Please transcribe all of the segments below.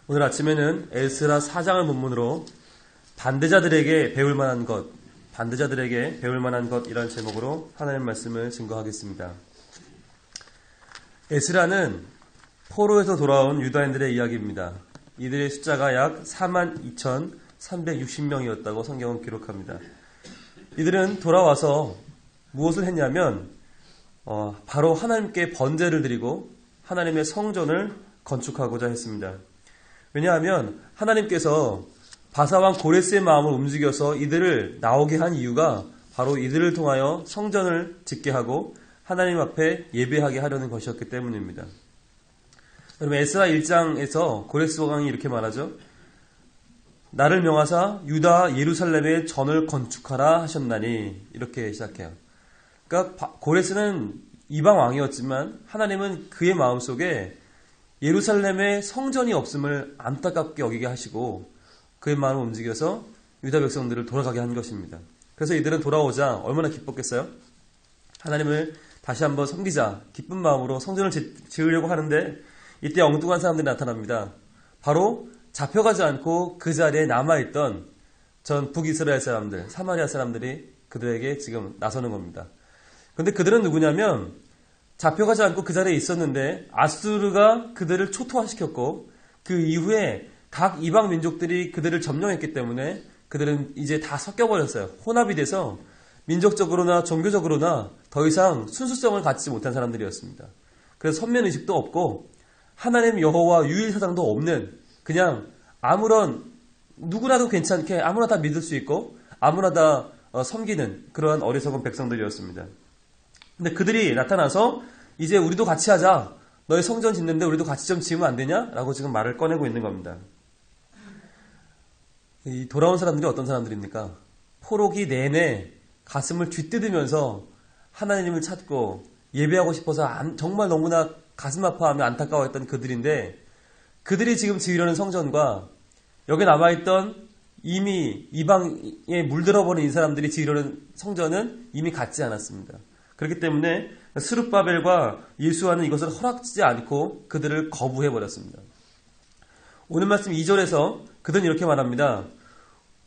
오늘 아침에는 에스라 4장을 본문으로 반대자들에게 배울 만한 것, 이라는 제목으로 하나님의 말씀을 증거하겠습니다. 에스라는 포로에서 돌아온 유다인들의 이야기입니다. 이들의 숫자가 약 42,360명이었다고 성경은 기록합니다. 이들은 돌아와서 무엇을 했냐면 바로 하나님께 번제를 드리고 하나님의 성전을 건축하고자 했습니다. 왜냐하면 하나님께서 바사왕 고레스의 마음을 움직여서 이들을 나오게 한 이유가 바로 이들을 통하여 성전을 짓게 하고 하나님 앞에 예배하게 하려는 것이었기 때문입니다. 여러분, 에스라 1장에서 고레스 왕이 이렇게 말하죠. 나를 명하사 유다 예루살렘에 전을 건축하라 하셨나니, 이렇게 시작해요. 그러니까 고레스는 이방 왕이었지만 하나님은 그의 마음속에 예루살렘에 성전이 없음을 안타깝게 여기게 하시고 그의 마음을 움직여서 유다 백성들을 돌아가게 한 것입니다. 그래서 이들은 돌아오자 얼마나 기뻤겠어요? 하나님을 다시 한번 섬기자 기쁜 마음으로 성전을 지으려고 하는데 이때 엉뚱한 사람들이 나타납니다. 바로 잡혀가지 않고 그 자리에 남아있던 전 북이스라엘 사람들, 사마리아 사람들이 그들에게 지금 나서는 겁니다. 그런데 그들은 누구냐면 잡혀가지 않고 그 자리에 있었는데 아수르가 그들을 초토화시켰고 그 이후에 각 이방 민족들이 그들을 점령했기 때문에 그들은 이제 다 섞여버렸어요. 혼합이 돼서 민족적으로나 종교적으로나 더 이상 순수성을 갖지 못한 사람들이었습니다. 그래서 선면의식도 없고 하나님 여호와 유일사상도 없는 그냥 아무런 누구라도 괜찮게 아무나 다 믿을 수 있고 아무나 다 섬기는 그러한 어리석은 백성들이었습니다. 근데 그들이 나타나서 이제 우리도 같이 하자. 너희 성전 짓는데 우리도 같이 좀 지으면 안 되냐? 라고 지금 말을 꺼내고 있는 겁니다. 이 돌아온 사람들이 어떤 사람들입니까? 포로기 내내 가슴을 쥐뜯으면서 하나님을 찾고 예배하고 싶어서 정말 너무나 가슴 아파하며 안타까워했던 그들인데 그들이 지금 지으려는 성전과 여기 남아있던 이미 이방에 물들어버린 이 사람들이 지으려는 성전은 이미 같지 않았습니다. 그렇기 때문에 스룹바벨과 예수와는 이것을 허락지지 않고 그들을 거부해버렸습니다. 오늘 말씀 2절에서 그들은 이렇게 말합니다.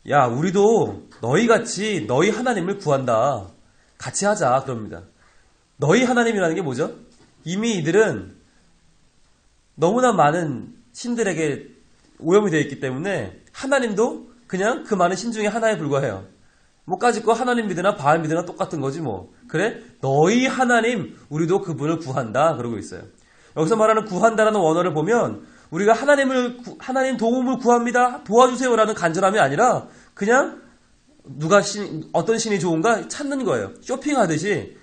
야, 우리도 너희같이 너희 하나님을 구한다. 같이 하자. 그럽니다. 너희 하나님이라는 게 뭐죠? 이미 이들은 너무나 많은 신들에게 오염이 되어 있기 때문에 하나님도 그냥 그 많은 신 중에 하나에 불과해요. 뭐까짓 거 하나님 믿으나 바알 믿으나 똑같은 거지 뭐. 그래? 너희 하나님 우리도 그분을 구한다 그러고 있어요. 여기서 말하는 구한다라는 원어를 보면 우리가 하나님 도움을 구합니다. 도와주세요라는 간절함이 아니라 그냥 어떤 신이 좋은가 찾는 거예요. 쇼핑하듯이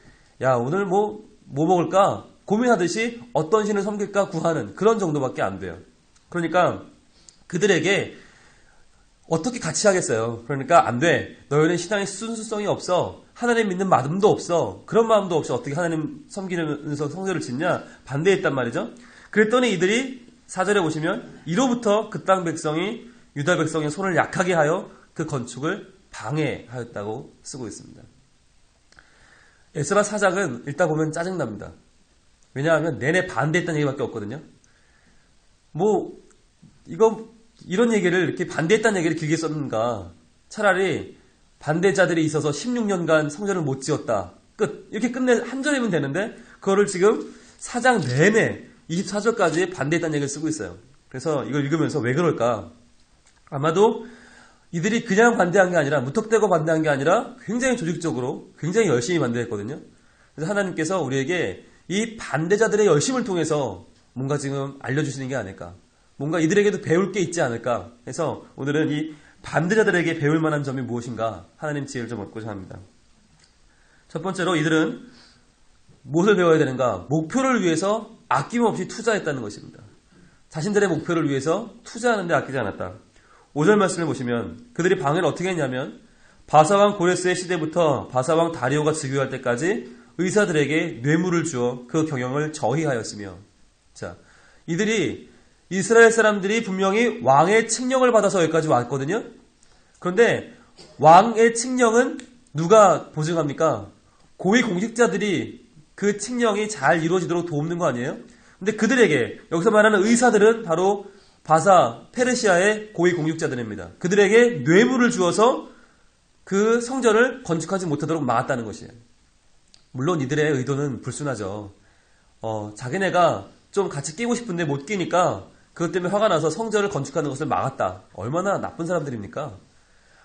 야, 오늘 뭐 먹을까 고민하듯이 어떤 신을 섬길까 구하는 그런 정도밖에 안 돼요. 그러니까 그들에게 어떻게 같이 하겠어요? 그러니까 안 돼. 너희는 신앙의 순수성이 없어. 하나님 믿는 마음도 없어. 그런 마음도 없이 어떻게 하나님 섬기면서 성전을 짓냐? 반대했단 말이죠. 그랬더니 이들이 4절에 보시면 이로부터 그 땅 백성이 유다 백성의 손을 약하게 하여 그 건축을 방해하였다고 쓰고 있습니다. 에스라 4장은 읽다 보면 짜증납니다. 왜냐하면 내내 반대했다는 얘기밖에 없거든요. 이런 얘기를 이렇게 반대했다는 얘기를 길게 썼는가. 차라리 반대자들이 있어서 16년간 성전을 못 지었다. 끝. 이렇게 한 절이면 되는데 그거를 지금 4장 내내 24절까지 반대했다는 얘기를 쓰고 있어요. 그래서 이걸 읽으면서 왜 그럴까? 아마도 이들이 그냥 반대한 게 아니라 무턱대고 반대한 게 아니라 굉장히 조직적으로 굉장히 열심히 반대했거든요. 그래서 하나님께서 우리에게 이 반대자들의 열심을 통해서 뭔가 지금 알려주시는 게 아닐까. 뭔가 이들에게도 배울 게 있지 않을까 해서 오늘은 이 반대자들에게 배울 만한 점이 무엇인가 하나님 지혜를 좀 얻고자 합니다. 첫 번째로 이들은 무엇을 배워야 되는가? 목표를 위해서 아낌없이 투자했다는 것입니다. 자신들의 목표를 위해서 투자하는 데 아끼지 않았다. 5절 말씀을 보시면 그들이 방해를 어떻게 했냐면 바사왕 고레스의 시대부터 바사왕 다리오가 즉위할 때까지 의사들에게 뇌물을 주어 그 경영을 저희하였으며 자, 이스라엘 사람들이 분명히 왕의 칙령을 받아서 여기까지 왔거든요. 그런데 왕의 칙령은 누가 보증합니까? 고위공직자들이 그 칙령이 잘 이루어지도록 돕는 거 아니에요? 근데 그들에게 여기서 말하는 의사들은 바로 바사, 페르시아의 고위 공직자들입니다. 그들에게 뇌물을 주어서 그 성전을 건축하지 못하도록 막았다는 것이에요. 물론 이들의 의도는 불순하죠. 자기네가 좀 같이 끼고 싶은데 못 끼니까 그것 때문에 화가 나서 성전을 건축하는 것을 막았다. 얼마나 나쁜 사람들입니까?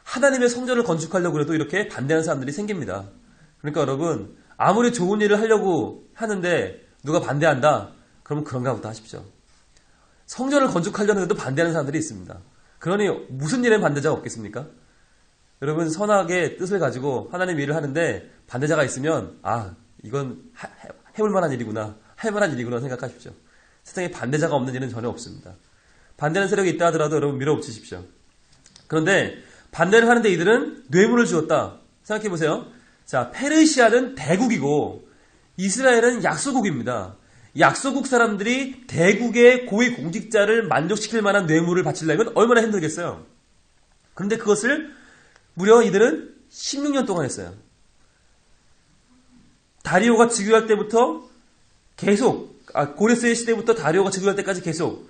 하나님의 성전을 건축하려고 해도 이렇게 반대하는 사람들이 생깁니다. 그러니까 여러분, 아무리 좋은 일을 하려고 하는데 누가 반대한다? 그러면 그런가 보다 하십시오. 성전을 건축하려는 데도 반대하는 사람들이 있습니다. 그러니 무슨 일엔 반대자가 없겠습니까? 여러분, 선하게 뜻을 가지고 하나님 일을 하는데 반대자가 있으면 이건 해볼 만한 일이구나, 할 만한 일이구나 생각하십시오. 세상에 반대자가 없는 일은 전혀 없습니다. 반대하는 세력이 있다 하더라도 여러분 밀어붙이십시오. 그런데 반대를 하는데 이들은 뇌물을 주었다. 생각해보세요. 자, 페르시아는 대국이고 이스라엘은 약소국입니다. 약소국 사람들이 대국의 고위 공직자를 만족시킬 만한 뇌물을 바치려면 얼마나 힘들겠어요. 그런데 그것을 무려 이들은 16년 동안 했어요. 다리오가 즉위할 때부터 계속, 고레스의 시대부터 다리오가 즉위할 때까지 계속,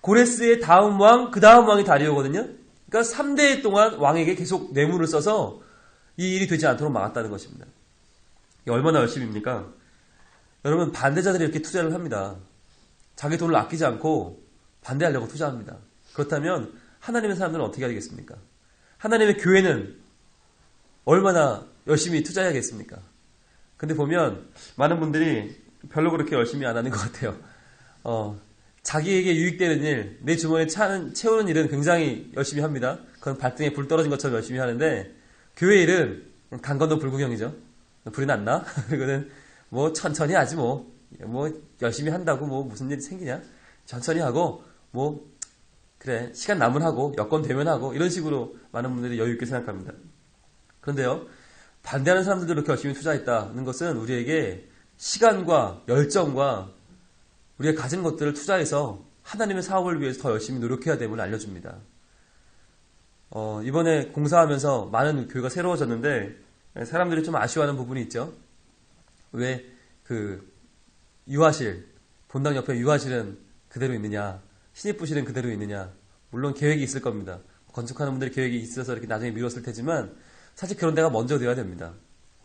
고레스의 다음 왕, 그 다음 왕이 다리오거든요. 그러니까 3대 동안 왕에게 계속 뇌물을 써서 이 일이 되지 않도록 막았다는 것입니다. 이게 얼마나 열심입니까? 여러분, 반대자들이 이렇게 투자를 합니다. 자기 돈을 아끼지 않고 반대하려고 투자합니다. 그렇다면 하나님의 사람들은 어떻게 하겠습니까? 하나님의 교회는 얼마나 열심히 투자해야겠습니까? 근데 보면 많은 분들이 별로 그렇게 열심히 안 하는 것 같아요. 자기에게 유익되는 일, 내 주머니에 채우는 일은 굉장히 열심히 합니다. 그건 발등에 불 떨어진 것처럼 열심히 하는데 교회 일은 강 건너 불구경이죠. 불이 났나? 그리고는 뭐 천천히 하지 뭐 열심히 한다고 뭐 무슨 일이 생기냐? 천천히 하고 그래 시간 남으면 하고 여건 되면 하고 이런 식으로 많은 분들이 여유 있게 생각합니다. 그런데요, 반대하는 사람들도 이렇게 열심히 투자했다는 것은 우리에게 시간과 열정과 우리가 가진 것들을 투자해서 하나님의 사업을 위해서 더 열심히 노력해야 됨을 알려줍니다. 이번에 공사하면서 많은 교회가 새로워졌는데 사람들이 좀 아쉬워하는 부분이 있죠. 왜 유아실, 본당 옆에 유아실은 그대로 있느냐, 신입부실은 그대로 있느냐. 물론 계획이 있을 겁니다. 건축하는 분들이 계획이 있어서 이렇게 나중에 미뤘을 테지만 사실 그런 데가 먼저 되어야 됩니다.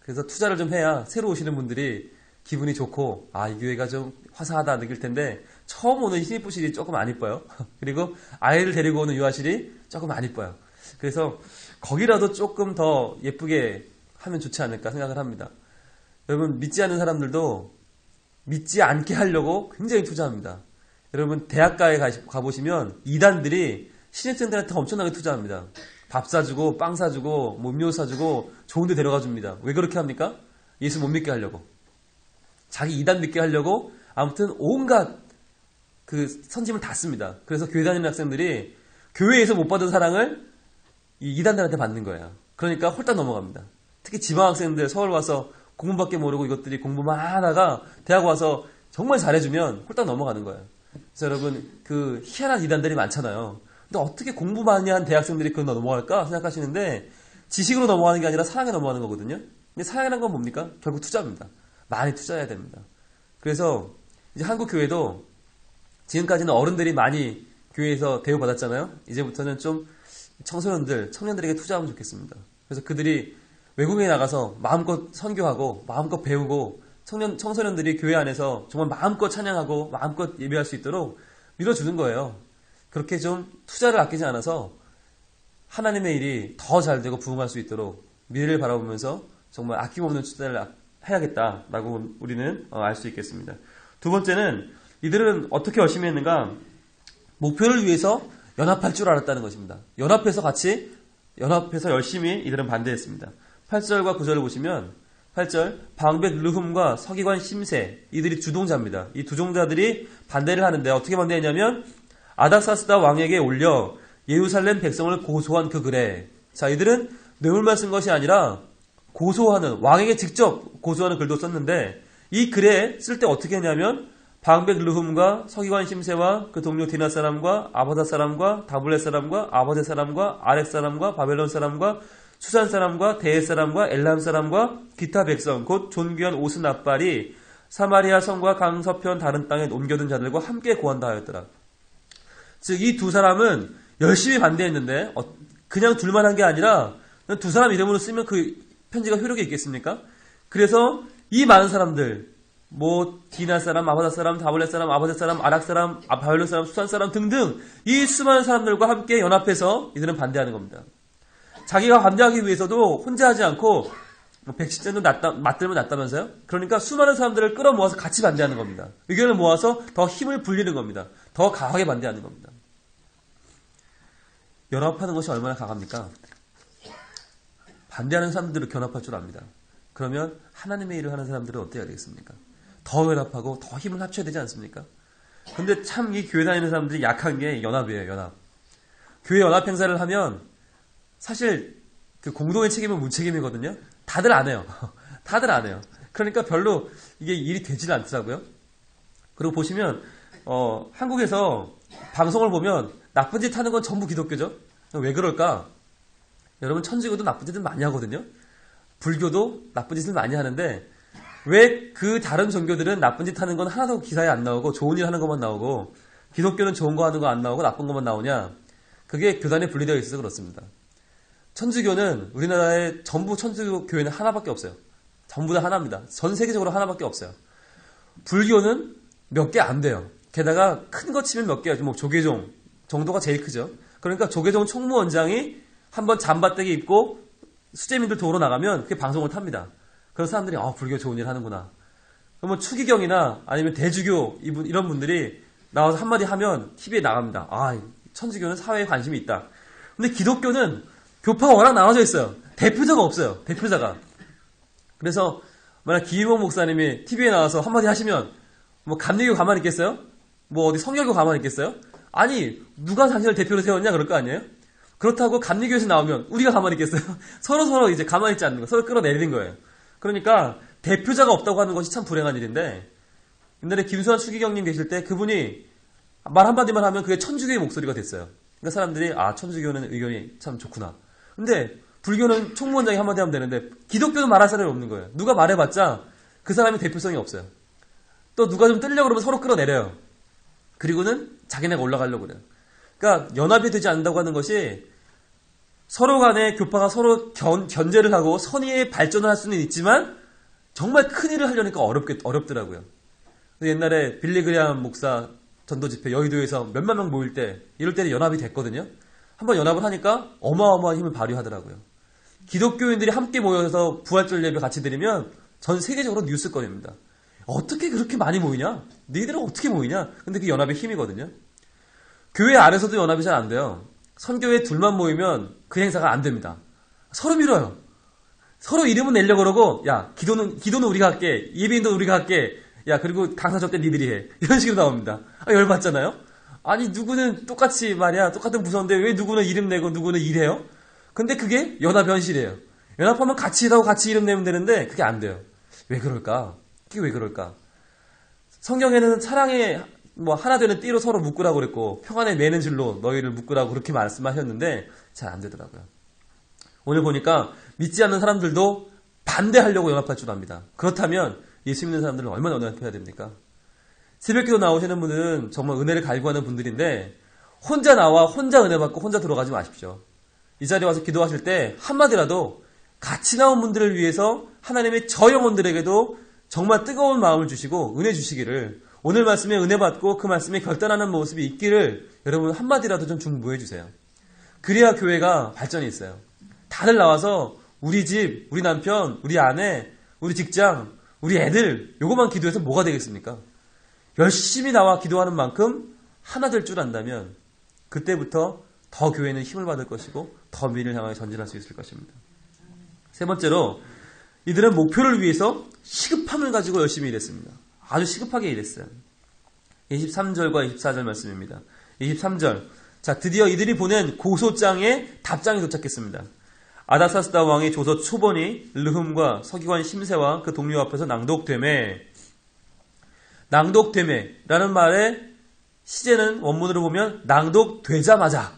그래서 투자를 좀 해야 새로 오시는 분들이 기분이 좋고 이 교회가 좀 화사하다 느낄 텐데 처음 오는 신입부실이 조금 안 이뻐요. 그리고 아이를 데리고 오는 유아실이 조금 안 이뻐요. 그래서 거기라도 조금 더 예쁘게 하면 좋지 않을까 생각을 합니다. 여러분, 믿지 않는 사람들도 믿지 않게 하려고 굉장히 투자합니다. 여러분, 대학가에 가보시면 이단들이 신입생들한테 엄청나게 투자합니다. 밥 사주고 빵 사주고 음료 사주고 좋은 데 데려가 줍니다. 왜 그렇게 합니까? 예수 못 믿게 하려고. 자기 이단 믿게 하려고 아무튼 온갖 선짐을 다 씁니다. 그래서 교회 다니는 학생들이 교회에서 못 받은 사랑을 이 이단들한테 받는 거예요. 그러니까 홀딱 넘어갑니다. 특히 지방 학생들 서울 와서 공부밖에 모르고 이것들이 공부만 하다가 대학 와서 정말 잘해주면 홀딱 넘어가는 거예요. 그래서 여러분, 희한한 이단들이 많잖아요. 근데 어떻게 공부 많이 한 대학생들이 그건 넘어갈까 생각하시는데 지식으로 넘어가는 게 아니라 사랑에 넘어가는 거거든요. 근데 사랑이라는 건 뭡니까? 결국 투자입니다. 많이 투자해야 됩니다. 그래서 이제 한국 교회도 지금까지는 어른들이 많이 교회에서 대우받았잖아요. 이제부터는 좀 청소년들, 청년들에게 투자하면 좋겠습니다. 그래서 그들이 외국에 나가서 마음껏 선교하고 마음껏 배우고 청소년들이 교회 안에서 정말 마음껏 찬양하고 마음껏 예배할 수 있도록 밀어주는 거예요. 그렇게 좀 투자를 아끼지 않아서 하나님의 일이 더 잘되고 부흥할 수 있도록 미래를 바라보면서 정말 아낌없는 투자를 해야겠다라고 우리는 알 수 있겠습니다. 두 번째는 이들은 어떻게 열심히 했는가? 목표를 위해서 연합할 줄 알았다는 것입니다. 연합해서 열심히 이들은 반대했습니다. 8절과 9절을 보시면 8절 방백 르훔과 서기관 심세 이들이 주동자입니다. 이 두 종자들이 반대를 하는데 어떻게 반대했냐면 아닥사스다 왕에게 올려 예루살렘 백성을 고소한 그 글에 자 이들은 뇌물만 쓴 것이 아니라 고소하는 왕에게 직접 고소하는 글도 썼는데 이 글에 쓸 때 어떻게 했냐면 방백 르훔과 서기관 심세와 그 동료 디나 사람과 아바다 사람과 다블렛 사람과 아바데 사람과 아렉 사람과 바벨론 사람과 수산 사람과 대해 사람과 엘람 사람과 기타 백성 곧 존귀한 옷은 앞발이 사마리아 성과 강서편 다른 땅에 옮겨둔 자들과 함께 고한다 하였더라. 즉 이 두 사람은 열심히 반대했는데 그냥 둘만 한 게 아니라 두 사람 이름으로 쓰면 그 편지가 효력이 있겠습니까? 그래서 이 많은 사람들, 뭐 디나 사람, 아바다 사람, 다볼렛 사람, 아바데 사람, 아락 사람, 바벨론 사람, 수산 사람 등등 이 수많은 사람들과 함께 연합해서 이들은 반대하는 겁니다. 자기가 반대하기 위해서도 혼자 하지 않고 110전도 맞들면 낫다면서요? 그러니까 수많은 사람들을 끌어모아서 같이 반대하는 겁니다. 의견을 모아서 더 힘을 불리는 겁니다. 더 강하게 반대하는 겁니다. 연합하는 것이 얼마나 강합니까? 반대하는 사람들을 견합할 줄 압니다. 그러면 하나님의 일을 하는 사람들은 어떻게 해야 되겠습니까? 더 연합하고 더 힘을 합쳐야 되지 않습니까? 근데 참 이 교회 다니는 사람들이 약한 게 연합이에요, 연합. 교회 연합 행사를 하면 사실 그 공동의 책임은 무책임이거든요. 다들 안 해요. 다들 안 해요. 그러니까 별로 이게 일이 되질 않더라고요. 그리고 보시면 한국에서 방송을 보면 나쁜 짓 하는 건 전부 기독교죠. 왜 그럴까? 여러분 천주교도 나쁜 짓을 많이 하거든요. 불교도 나쁜 짓을 많이 하는데 왜 그 다른 종교들은 나쁜 짓 하는 건 하나도 기사에 안 나오고 좋은 일 하는 것만 나오고 기독교는 좋은 거 하는 거 안 나오고 나쁜 것만 나오냐? 그게 교단에 분리되어 있어서 그렇습니다. 천주교는 우리나라의 전부 천주교 교회는 하나밖에 없어요. 전부 다 하나입니다. 전 세계적으로 하나밖에 없어요. 불교는 몇 개 안 돼요. 게다가 큰 거 치면 몇 개야. 뭐 조계종 정도가 제일 크죠. 그러니까 조계종 총무원장이 한번 잠바떼기 입고 수재민들 도로 나가면 그게 방송을 탑니다. 그런 사람들이 불교 좋은 일 하는구나. 그러면 추기경이나 아니면 대주교 이런 분들이 나와서 한마디 하면 TV에 나갑니다. 천주교는 사회에 관심이 있다. 근데 기독교는 교파가 워낙 나눠져 있어요. 대표자가 없어요. 대표자가. 그래서 만약 기일봉 목사님이 TV에 나와서 한마디 하시면 뭐 감리교 가만히 있겠어요? 뭐 어디 성결교 가만히 있겠어요? 아니 누가 당신을 대표로 세웠냐 그럴 거 아니에요? 그렇다고 감리교에서 나오면 우리가 가만히 있겠어요? 서로 이제 가만히 있지 않는 거, 서로 끌어내리는 거예요. 그러니까 대표자가 없다고 하는 것이 참 불행한 일인데 옛날에 김수환 추기경님 계실 때 그분이 말 한마디만 하면 그게 천주교의 목소리가 됐어요. 그러니까 사람들이 천주교는 의견이 참 좋구나. 근데 불교는 총무원장이 한마디 하면 되는데 기독교는 말할 사람이 없는 거예요. 누가 말해봤자 그 사람이 대표성이 없어요. 또 누가 좀 뜨려고 그러면 서로 끌어내려요. 그리고는 자기네가 올라가려고 그래요. 그러니까 연합이 되지 않는다고 하는 것이 서로 간에 교파가 서로 견제를 하고 선의의 발전을 할 수는 있지만 정말 큰 일을 하려니까 어렵더라고요. 옛날에 빌리그리암 목사 전도 집회 여의도에서 몇만 명 모일 때 이럴 때는 연합이 됐거든요. 한번 연합을 하니까 어마어마한 힘을 발휘하더라고요. 기독교인들이 함께 모여서 부활절 예배 같이 드리면 전 세계적으로 뉴스거리입니다. 어떻게 그렇게 많이 모이냐? 너희들은 어떻게 모이냐? 근데 그게 연합의 힘이거든요. 교회 안에서도 연합이 잘 안 돼요. 선교회 둘만 모이면 그 행사가 안 됩니다. 서로 밀어요. 서로 이름은 내려고 그러고 야 기도는 우리가 할게. 예배인도 우리가 할게. 야 그리고 강사 접대 니들이 해. 이런 식으로 나옵니다. 열받잖아요. 아니 누구는 똑같이 말이야 똑같은 부서인데 왜 누구는 이름 내고 누구는 일해요? 근데 그게 연합 현실이에요. 연합하면 같이 일하고 같이 이름 내면 되는데 그게 안 돼요. 왜 그럴까? 그게 왜 그럴까? 성경에는 사랑의 하나 되는 띠로 서로 묶으라고 그랬고 평안에 매는 줄로 너희를 묶으라고 그렇게 말씀하셨는데 잘 안 되더라고요. 오늘 보니까 믿지 않는 사람들도 반대하려고 연합할 줄 압니다. 그렇다면 예수 믿는 사람들은 얼마나 연합해야 됩니까? 새벽기도 나오시는 분들은 정말 은혜를 갈구하는 분들인데 혼자 나와 혼자 은혜 받고 혼자 들어가지 마십시오. 이 자리에 와서 기도하실 때 한마디라도 같이 나온 분들을 위해서 하나님의 저 영혼들에게도 정말 뜨거운 마음을 주시고 은혜 주시기를 오늘 말씀에 은혜 받고 그 말씀에 결단하는 모습이 있기를 여러분 한마디라도 좀 중보해 주세요. 그래야 교회가 발전이 있어요. 다들 나와서 우리 집, 우리 남편, 우리 아내, 우리 직장, 우리 애들 요것만 기도해서 뭐가 되겠습니까? 열심히 나와 기도하는 만큼 하나 될 줄 안다면 그때부터 더 교회는 힘을 받을 것이고 더 미래를 향하여 전진할 수 있을 것입니다. 세 번째로 이들은 목표를 위해서 시급함을 가지고 열심히 일했습니다. 아주 시급하게 일했어요. 23절과 24절 말씀입니다. 23절. 자, 드디어 이들이 보낸 고소장에 답장이 도착했습니다. 아닥사스다 왕의 조서 초본이 르흠과 서기관 심세와 그 동료 앞에서 낭독되매라는 말의 시제는 원문으로 보면 낭독되자마자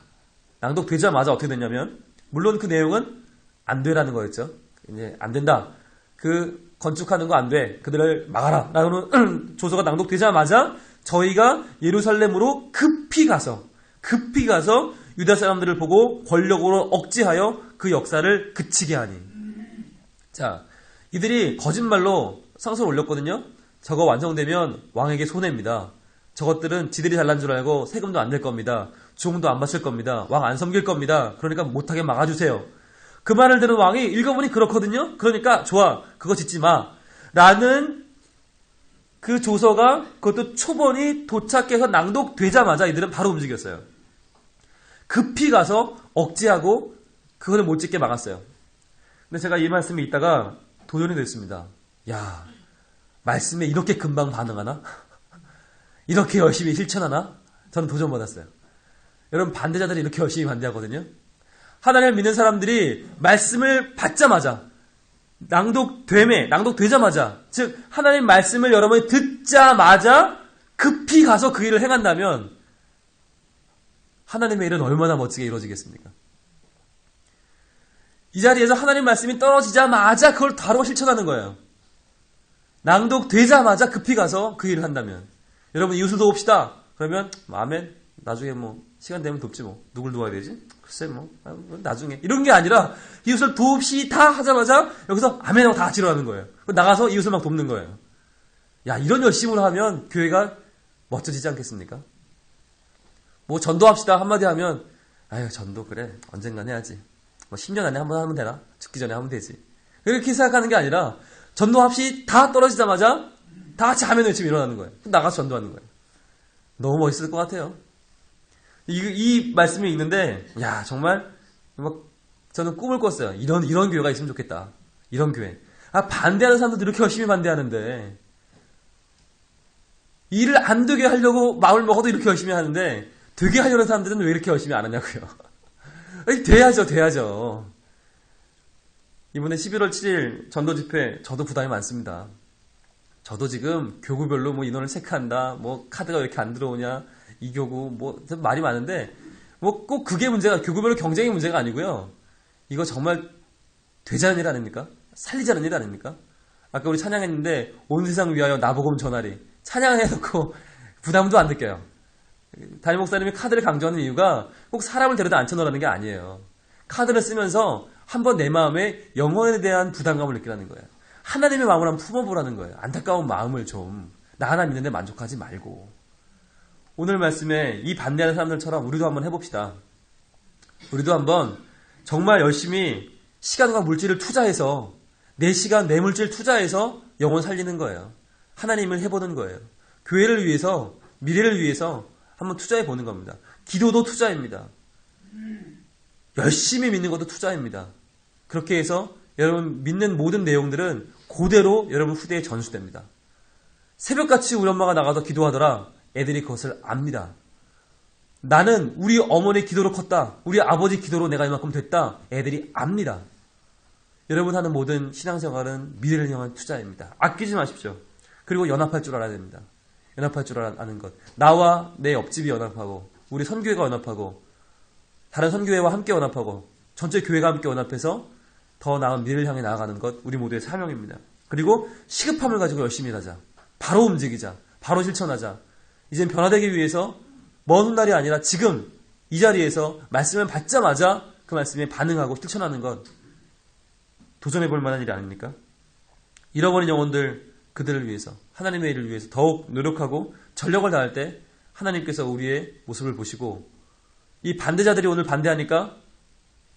어떻게 됐냐면 물론 그 내용은 안 되라는 거였죠. 이제 안 된다. 그 건축하는 거 안 돼. 그들을 막아라. 라는 조서가 낭독되자마자 저희가 예루살렘으로 급히 가서 급히 가서 유다 사람들을 보고 권력으로 억제하여 그 역사를 그치게 하니. 자, 이들이 거짓말로 상소를 올렸거든요. 저거 완성되면 왕에게 손해입니다. 저것들은 지들이 잘난 줄 알고 세금도 안 낼 겁니다. 주공도 안 바칠 겁니다. 왕 안 섬길 겁니다. 그러니까 못하게 막아주세요. 그 말을 들은 왕이 읽어보니 그렇거든요. 그러니까 좋아, 그거 짓지 마 라는 그 조서가 그것도 초본이 도착해서 낭독되자마자 이들은 바로 움직였어요. 급히 가서 억제하고 그거를 못 짓게 막았어요. 근데 제가 이 말씀이 있다가 도전이 됐습니다. 야, 말씀에 이렇게 금방 반응하나? 이렇게 열심히 실천하나? 저는 도전받았어요. 여러분, 반대자들이 이렇게 열심히 반대하거든요. 하나님을 믿는 사람들이 말씀을 받자마자, 낭독되자마자, 즉 하나님 말씀을 여러분이 듣자마자 급히 가서 그 일을 행한다면 하나님의 일은 얼마나 멋지게 이루어지겠습니까? 이 자리에서 하나님 말씀이 떨어지자마자 그걸 바로 실천하는 거예요. 낭독되자마자 급히 가서 그 일을 한다면. 여러분, 이웃을 도웁시다. 그러면 아멘. 나중에 시간 되면 돕지 누굴 도와야 되지? 글쎄 나중에. 이런 게 아니라 이웃을 도웁시다 하자마자 여기서 아멘하고 다 같이 일어나는 거예요. 나가서 이웃을 막 돕는 거예요. 야, 이런 열심을 하면 교회가 멋져지지 않겠습니까? 전도합시다 한마디 하면 아유, 전도 그래. 언젠간 해야지. 10년 안에 한번 하면 되나? 죽기 전에 하면 되지. 그렇게 생각하는 게 아니라 전도합시다 떨어지자마자 다 같이 아멘 외치며 일어나는 거예요. 나가서 전도하는 거예요. 너무 멋있을 것 같아요. 이 말씀이 있는데, 야, 정말, 저는 꿈을 꿨어요. 이런 교회가 있으면 좋겠다. 이런 교회. 반대하는 사람들도 이렇게 열심히 반대하는데, 일을 안 되게 하려고 마음을 먹어도 이렇게 열심히 하는데, 되게 하려는 사람들은 왜 이렇게 열심히 안 하냐고요. 돼야죠. 이번에 11월 7일 전도 집회, 저도 부담이 많습니다. 저도 지금 교구별로 인원을 체크한다, 카드가 왜 이렇게 안 들어오냐, 이 교구, 말이 많은데, 꼭 그게 문제가, 교구별로 경쟁이 문제가 아니고요. 이거 정말 되자는 일 아닙니까? 살리자는 일 아닙니까? 아까 우리 찬양했는데, 온 세상 위하여 나복음 전하리. 찬양을 해놓고 부담도 안 느껴요. 담임 목사님이 카드를 강조하는 이유가 꼭 사람을 데려다 앉혀놓으라는 게 아니에요. 카드를 쓰면서 한번 내 마음에 영혼에 대한 부담감을 느끼라는 거예요. 하나님의 마음을 한번 품어보라는 거예요. 안타까운 마음을 좀, 나 하나 믿는데 만족하지 말고. 오늘 말씀에 이 반대하는 사람들처럼 우리도 한번 해봅시다. 우리도 한번 정말 열심히 시간과 물질을 투자해서, 내 시간, 내 물질 투자해서 영혼 살리는 거예요. 하나님을 해보는 거예요. 교회를 위해서, 미래를 위해서 한번 투자해보는 겁니다. 기도도 투자입니다. 열심히 믿는 것도 투자입니다. 그렇게 해서 여러분 믿는 모든 내용들은 그대로 여러분 후대에 전수됩니다. 새벽같이 우리 엄마가 나가서 기도하더라. 애들이 그것을 압니다. 나는 우리 어머니 기도로 컸다. 우리 아버지 기도로 내가 이만큼 됐다. 애들이 압니다. 여러분 하는 모든 신앙생활은 미래를 향한 투자입니다. 아끼지 마십시오. 그리고 연합할 줄 알아야 됩니다. 연합할 줄 아는 것. 나와 내 옆집이 연합하고, 우리 선교회가 연합하고, 다른 선교회와 함께 연합하고, 전체 교회가 함께 연합해서 더 나은 미래를 향해 나아가는 것, 우리 모두의 사명입니다. 그리고 시급함을 가지고 열심히 일하자. 바로 움직이자. 바로 실천하자. 이젠 변화되기 위해서 먼 날이 아니라 지금 이 자리에서 말씀을 받자마자 그 말씀에 반응하고 실천하는 것, 도전해볼 만한 일이 아닙니까? 잃어버린 영혼들, 그들을 위해서, 하나님의 일을 위해서 더욱 노력하고 전력을 다할 때 하나님께서 우리의 모습을 보시고, 이 반대자들이 오늘 반대하니까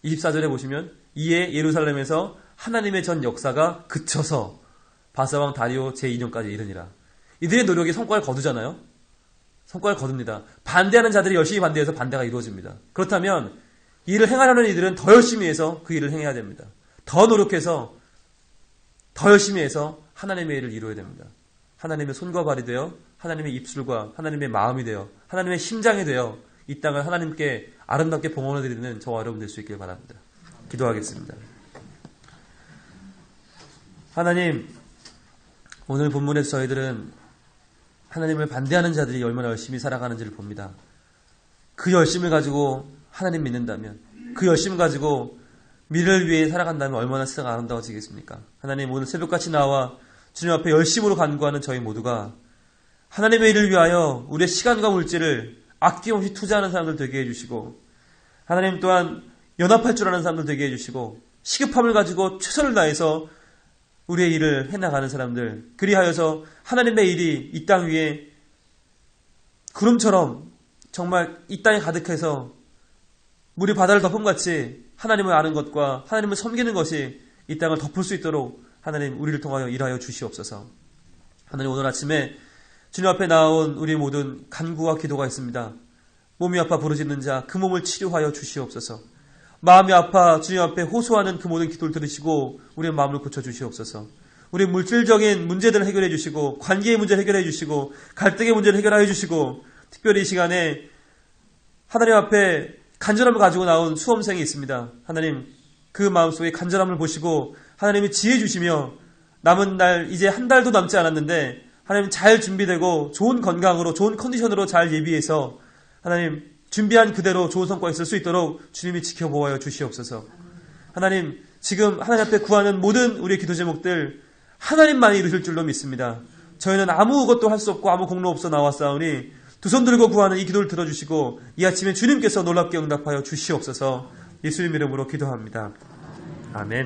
24절에 보시면 이에 예루살렘에서 하나님의 전 역사가 그쳐서 바사왕 다리오 제2년까지 이르니라. 이들의 노력이 성과를 거두잖아요. 성과를 거둡니다. 반대하는 자들이 열심히 반대해서 반대가 이루어집니다. 그렇다면 이 일을 행하려는 이들은 더 열심히 해서 그 일을 행해야 됩니다. 더 노력해서, 더 열심히 해서 하나님의 일을 이루어야 됩니다. 하나님의 손과 발이 되어, 하나님의 입술과 하나님의 마음이 되어, 하나님의 심장이 되어 이 땅을 하나님께 아름답게 봉헌해 드리는 저와 여러분 될 수 있길 바랍니다. 기도하겠습니다. 하나님, 오늘 본문에서 저희들은 하나님을 반대하는 자들이 얼마나 열심히 살아가는지를 봅니다. 그 열심을 가지고 하나님 믿는다면, 그 열심을 가지고 미래를 위해 살아간다면 얼마나 세상가 아름다워지겠습니까? 하나님, 오늘 새벽같이 나와 주님 앞에 열심으로 간구하는 저희 모두가 하나님의 일을 위하여 우리의 시간과 물질을 아낌없이 투자하는 사람들 되게 해주시고, 하나님 또한 연합할 줄 아는 사람들 되게 해주시고, 시급함을 가지고 최선을 다해서 우리의 일을 해나가는 사람들, 그리하여서 하나님의 일이 이 땅 위에 구름처럼 정말 이 땅에 가득해서 물이 바다를 덮음같이 하나님을 아는 것과 하나님을 섬기는 것이 이 땅을 덮을 수 있도록 하나님 우리를 통하여 일하여 주시옵소서. 하나님, 오늘 아침에 주님 앞에 나온 우리 모든 간구와 기도가 있습니다. 몸이 아파 부르짖는 자, 그 몸을 치료하여 주시옵소서. 마음이 아파 주님 앞에 호소하는 그 모든 기도를 들으시고 우리의 마음을 고쳐주시옵소서. 우리 물질적인 문제들을 해결해 주시고, 관계의 문제를 해결해 주시고, 갈등의 문제를 해결하여 주시고, 특별히 이 시간에 하나님 앞에 간절함을 가지고 나온 수험생이 있습니다. 하나님, 그 마음속에 간절함을 보시고 하나님이 지혜 주시며, 남은 날 이제 한 달도 남지 않았는데 하나님 잘 준비되고 좋은 건강으로, 좋은 컨디션으로 잘 예비해서 하나님 준비한 그대로 좋은 성과 있을 수 있도록 주님이 지켜보아 주시옵소서. 하나님, 지금 하나님 앞에 구하는 모든 우리의 기도 제목들 하나님만이 이루실 줄로 믿습니다. 저희는 아무것도 할 수 없고 아무 공로 없어 나왔사오니 두 손 들고 구하는 이 기도를 들어주시고 이 아침에 주님께서 놀랍게 응답하여 주시옵소서. 예수님 이름으로 기도합니다. 아멘.